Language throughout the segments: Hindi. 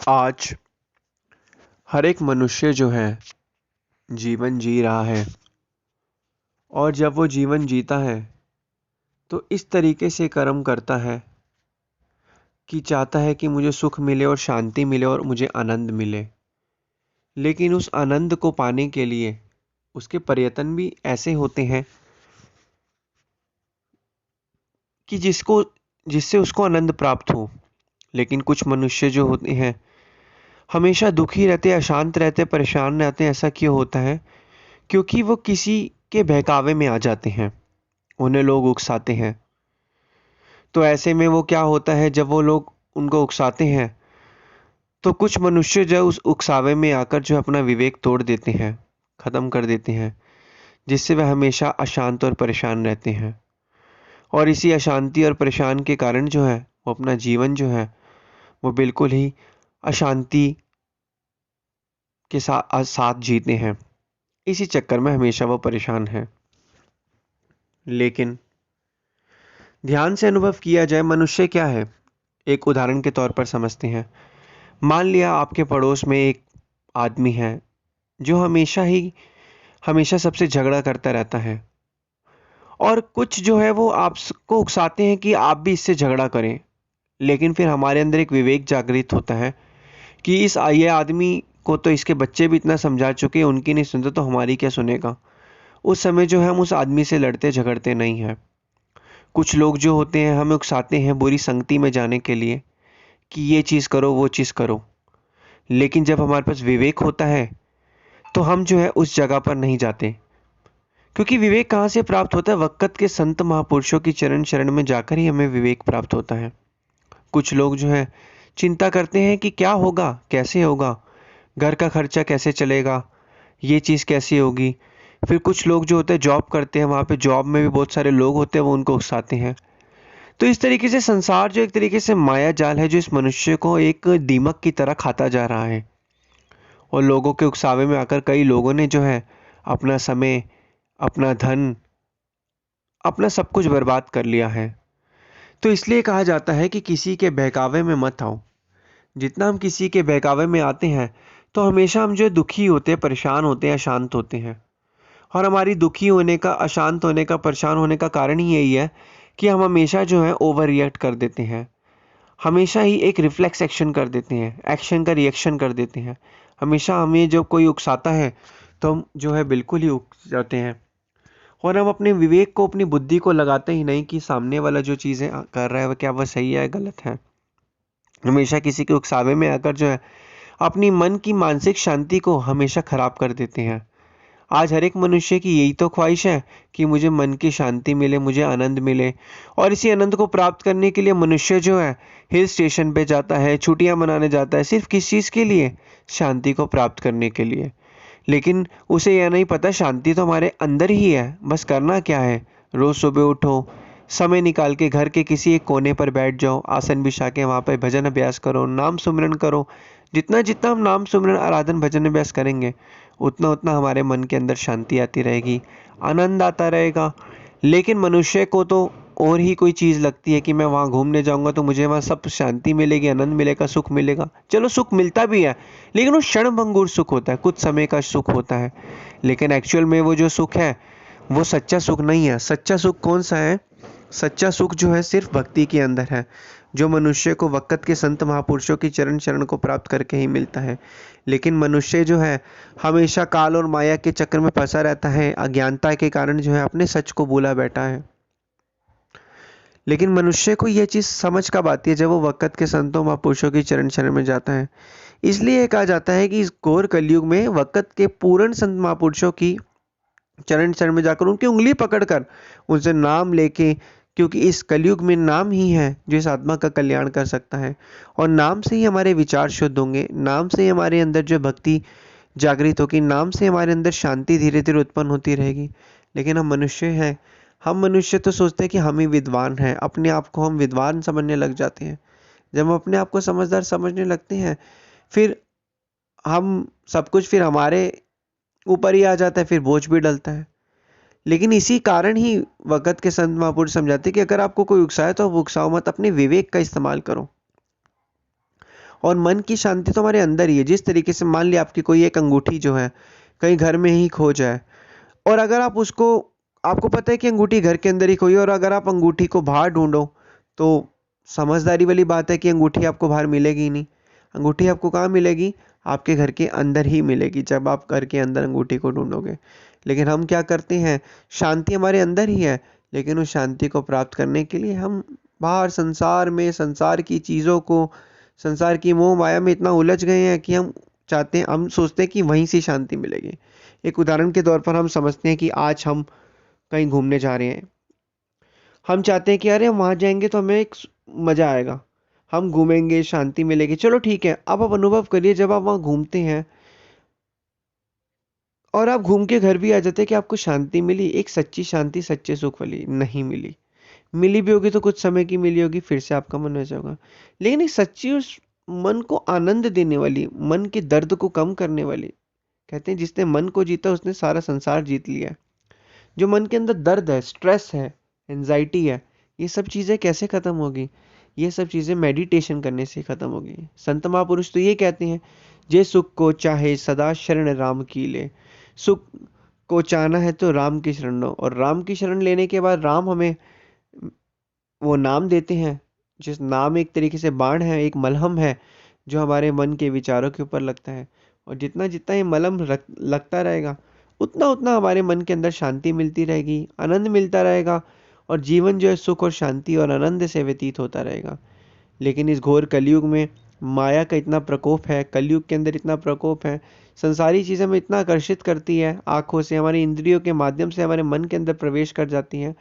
आज हर एक मनुष्य जो है जीवन जी रहा है और जब वो जीवन जीता है तो इस तरीके से कर्म करता है कि चाहता है कि मुझे सुख मिले और शांति मिले और मुझे आनंद मिले। लेकिन उस आनंद को पाने के लिए उसके प्रयत्न भी ऐसे होते हैं कि जिससे उसको आनंद प्राप्त हो। लेकिन कुछ मनुष्य जो होते हैं हमेशा दुखी रहते, अशांत रहते, परेशान रहते हैं। ऐसा क्यों होता है? क्योंकि वो किसी के बहकावे में आ जाते हैं, उन्हें लोग उकसाते हैं। तो ऐसे में वो क्या होता है, जब वो लोग उनको उकसाते हैं तो कुछ मनुष्य जो उस उकसावे में आकर जो अपना विवेक तोड़ देते हैं, खत्म कर देते हैं, जिससे वह हमेशा अशांत और परेशान रहते हैं। और इसी अशांति और परेशान के कारण जो है वो अपना जीवन जो है वो बिल्कुल ही अशांति के साथ जीते हैं। इसी चक्कर में हमेशा वो परेशान है। लेकिन ध्यान से अनुभव किया जाए, मनुष्य क्या है, एक उदाहरण के तौर पर समझते हैं। मान लिया आपके पड़ोस में एक आदमी है जो हमेशा सबसे झगड़ा करता रहता है, और कुछ जो है वो आपको उकसाते हैं कि आप भी इससे झगड़ा करें। लेकिन फिर हमारे अंदर एक विवेक जागृत होता है कि ये आदमी को तो इसके बच्चे भी इतना समझा चुके हैं, उनकी नहीं सुनते तो हमारी क्या सुनेगा। उस समय जो है हम उस आदमी से लड़ते झगड़ते नहीं हैं। कुछ लोग जो होते हैं हमें उकसाते हैं बुरी संगति में जाने के लिए कि ये चीज़ करो, वो चीज़ करो। लेकिन जब हमारे पास विवेक होता है तो हम जो है उस जगह पर नहीं जाते। क्योंकि विवेक कहाँ से प्राप्त होता है? वक़्त के संत महापुरुषों की चरण शरण में जाकर ही हमें विवेक प्राप्त होता है। कुछ लोग जो है चिंता करते हैं कि क्या होगा, कैसे होगा, घर का खर्चा कैसे चलेगा, ये चीज़ कैसी होगी। फिर कुछ लोग जो होते हैं जॉब करते हैं, वहाँ पे जॉब में भी बहुत सारे लोग होते हैं, वो उनको उकसाते हैं। तो इस तरीके से संसार जो एक तरीके से माया जाल है, जो इस मनुष्य को एक दीमक की तरह खाता जा रहा है। और लोगों के उकसावे में आकर कई लोगों ने जो है अपना समय, अपना धन, अपना सब कुछ बर्बाद कर लिया है। तो इसलिए कहा जाता है कि किसी के बहकावे में मत आओ। जितना हम किसी के बहकावे में आते हैं तो हमेशा हम जो है दुखी होते हैं, परेशान होते हैं, अशांत होते हैं। और हमारी दुखी होने का, अशांत होने का, परेशान होने का कारण ही यही है कि हम हमेशा जो है ओवर रिएक्ट कर देते हैं। हमेशा ही एक रिफ्लेक्स एक्शन कर देते हैं, एक्शन का रिएक्शन कर देते हैं। हमेशा हमें जब कोई उकसाता है तो हम जो है बिल्कुल ही उक जाते हैं, और हम अपने विवेक को, अपनी बुद्धि को लगाते ही नहीं कि सामने वाला जो चीज़ें कर रहा है वह क्या वह सही है या गलत है। हमेशा किसी के उकसावे में आकर जो है अपनी मन की मानसिक शांति को हमेशा खराब कर देते हैं। आज हर एक मनुष्य की यही तो ख्वाहिश है कि मुझे मन की शांति मिले, मुझे आनंद मिले। और इसी आनंद को प्राप्त करने के लिए मनुष्य जो है हिल स्टेशन पे जाता है, छुट्टियां मनाने जाता है, सिर्फ किस चीज़ के लिए? शांति को प्राप्त करने के लिए। लेकिन उसे यह नहीं पता शांति तो हमारे अंदर ही है, बस करना क्या है? रोज़ सुबह उठो, समय निकाल के घर के किसी एक कोने पर बैठ जाओ, आसन बिछा के वहाँ पे भजन अभ्यास करो, नाम सुमिरन करो। जितना जितना हम नाम सुमिरन, आराधन, भजन अभ्यास करेंगे उतना उतना हमारे मन के अंदर शांति आती रहेगी, आनंद आता रहेगा। लेकिन मनुष्य को तो और ही कोई चीज़ लगती है कि मैं वहाँ घूमने जाऊँगा तो मुझे वहाँ सब शांति मिलेगी, आनंद मिलेगा, सुख मिलेगा। चलो सुख मिलता भी है, लेकिन वो क्षणभंगुर सुख होता है, कुछ समय का सुख होता है। लेकिन एक्चुअल में वो जो सुख है वो सच्चा सुख नहीं है। सच्चा सुख कौन सा है? सच्चा सुख जो है सिर्फ भक्ति के अंदर है, जो मनुष्य को वक़्त के संत महापुरुषों की चरण शरण को प्राप्त करके ही मिलता है। लेकिन मनुष्य जो है हमेशा काल और माया के चक्कर में फंसा रहता है, अज्ञानता के कारण जो है अपने सच को भूला बैठा है। लेकिन मनुष्य को यह चीज़ समझ कब आती है? जब वो वक़्त के संतों महापुरुषों की चरण शरण में जाता है। इसलिए कहा जाता है कि इस घोर कलयुग में वक़्त के पूर्ण संत महापुरुषों की चरण शरण में जाकर उनकी उंगली पकड़कर उनसे नाम लेके, क्योंकि इस कलयुग में नाम ही है जो इस आत्मा का कल्याण कर सकता है। और नाम से ही हमारे विचार शुद्ध होंगे, नाम से ही हमारे अंदर जो भक्ति जागृत होगी, नाम से हमारे अंदर शांति धीरे धीरे उत्पन्न होती रहेगी। लेकिन हम मनुष्य हैं, हम मनुष्य तो सोचते हैं कि हम ही विद्वान हैं, अपने आप को हम विद्वान समझने लग जाते हैं। जब हम अपने आप को समझदार समझने लगते हैं फिर हम सब कुछ फिर हमारे ऊपर ही आ जाता है, फिर बोझ भी डलता है। लेकिन इसी कारण ही वक़्त के संत महापुरुष समझाते हैं कि अगर आपको कोई उकसाए तो आप उकसाओ मत, अपने विवेक का इस्तेमाल करो। और मन की शांति तो हमारे अंदर ही है। जिस तरीके से मान लिया आपकी कोई एक अंगूठी जो है कहीं घर में ही खो जाए, और अगर आप उसको, आपको पता है कि अंगूठी घर के अंदर ही खोई, और अगर आप अंगूठी को बाहर ढूंढो तो समझदारी वाली बात है कि अंगूठी आपको बाहर मिलेगी ही नहीं। अंगूठी आपको कहाँ मिलेगी? आपके घर के अंदर ही मिलेगी, जब आप घर के अंदर अंगूठी को ढूंढोगे। लेकिन हम क्या करते हैं, शांति हमारे अंदर ही है, लेकिन उस शांति को प्राप्त करने के लिए हम बाहर संसार में, संसार की चीज़ों को, संसार की मोह माया में इतना उलझ गए हैं कि हम सोचते हैं कि वहीं से शांति मिलेगी। एक उदाहरण के तौर पर हम समझते हैं कि आज हम कहीं घूमने जा रहे हैं। हम चाहते हैं कि अरे हम वहाँ जाएंगे तो हमें एक मज़ा आएगा, हम घूमेंगे, शांति मिलेगी। चलो ठीक है, अब आप अनुभव करिए जब आप वहाँ घूमते हैं और आप घूम के घर भी आ जाते हैं कि आपको शांति मिली, एक सच्ची शांति, सच्चे सुख वाली नहीं मिली। मिली भी होगी तो कुछ समय की मिली होगी, फिर से आपका मन वैसा होगा। लेकिन एक सच्ची, उस मन को आनंद देने वाली, मन के दर्द को कम करने वाली, कहते हैं जिसने मन को जीता उसने सारा संसार जीत लिया। जो मन के अंदर दर्द है, स्ट्रेस है, एंजाइटी है, ये सब चीज़ें कैसे ख़त्म होगी? ये सब चीज़ें मेडिटेशन करने से ख़त्म होगी। संत महापुरुष तो ये कहते हैं, जे सुख को चाहे सदा शरण राम की ले। सुख को चाहना है तो राम की शरण लो, और राम की शरण लेने के बाद राम हमें वो नाम देते हैं, जिस नाम एक तरीके से बाण है, एक मलहम है जो हमारे मन के विचारों के ऊपर लगता है। और जितना जितना ये मलहम लगता रहेगा, उतना उतना हमारे मन के अंदर शांति मिलती रहेगी, आनंद मिलता रहेगा, और जीवन जो है सुख और शांति और आनंद से व्यतीत होता रहेगा। लेकिन इस घोर कलयुग में माया का इतना प्रकोप है, कलयुग के अंदर इतना प्रकोप है, संसारी चीज़ें हमें इतना आकर्षित करती है, आंखों से, हमारी इंद्रियों के माध्यम से हमारे मन के अंदर प्रवेश कर जाती हैं,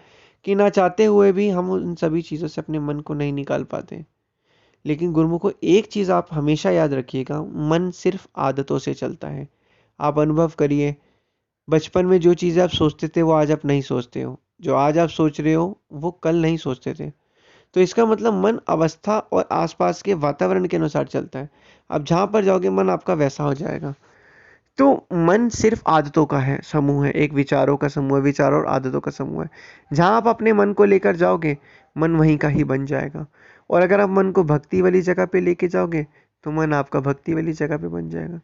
कि ना चाहते हुए भी हम उन सभी चीज़ों से अपने मन को नहीं निकाल पाते। लेकिन गुरुमुखो, एक चीज़ आप हमेशा याद रखिएगा, मन सिर्फ आदतों से चलता है। आप अनुभव करिए, बचपन में जो चीज़ें आप सोचते थे वो आज आप नहीं सोचते हो, जो आज आप सोच रहे हो वो कल नहीं सोचते थे। तो इसका मतलब मन अवस्था और आसपास के वातावरण के अनुसार चलता है। आप जहाँ पर जाओगे मन आपका वैसा हो जाएगा। तो मन सिर्फ आदतों का है, समूह है, एक विचारों का समूह है, विचार और आदतों का समूह है। जहाँ आप अपने मन को लेकर जाओगे, मन वहीं का ही बन जाएगा। और अगर आप मन को भक्ति वाली जगह पे लेके जाओगे, तो मन आपका भक्ति वाली जगह पे बन जाएगा।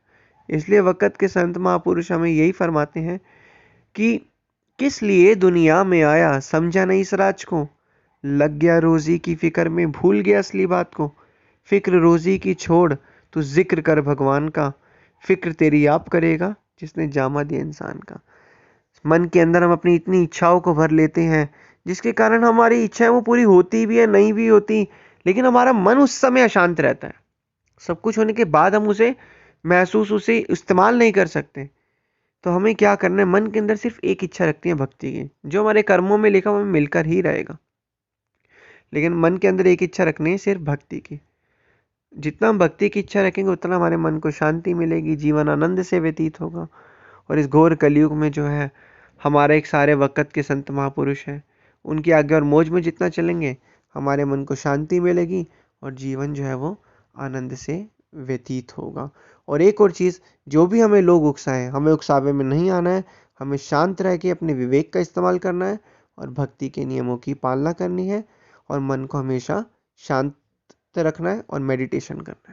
इसलिए वक़्त के संत महापुरुष हमें यही फरमाते हैं कि किस लिए दुनिया में आया, समझा नहीं इस राज को। लग गया रोज़ी की फ़िक्र में, भूल गया असली बात को। फ़िक्र रोज़ी की छोड़, तू ज़िक्र कर भगवान का। फ़िक्र तेरी आप करेगा, जिसने जामा दिया इंसान का। मन के अंदर हम अपनी इतनी इच्छाओं को भर लेते हैं, जिसके कारण हमारी इच्छाएं वो पूरी होती भी है, नहीं भी होती, लेकिन हमारा मन उस समय अशांत रहता है। सब कुछ होने के बाद हम उसे इस्तेमाल नहीं कर सकते। तो हमें क्या करना है, मन के अंदर सिर्फ एक इच्छा रखती है, भक्ति की, जो हमारे कर्मों में लिखा हमें मिलकर ही रहेगा। लेकिन मन के अंदर एक इच्छा रखनी है, सिर्फ भक्ति की। जितना हम भक्ति की इच्छा रखेंगे उतना हमारे मन को शांति मिलेगी, जीवन आनंद से व्यतीत होगा। और इस घोर कलयुग में जो है, हमारे एक सारे वक़्त के संत महापुरुष हैं, उनकी आज्ञा और मौज में जितना चलेंगे, हमारे मन को शांति मिलेगी और जीवन जो है वो आनंद से व्यतीत होगा। और एक और चीज़, जो भी हमें लोग उकसाएं, हमें उकसावे में नहीं आना है। हमें शांत रह के अपने विवेक का इस्तेमाल करना है और भक्ति के नियमों की पालना करनी है, और मन को हमेशा शांत रखना है और मेडिटेशन करना है।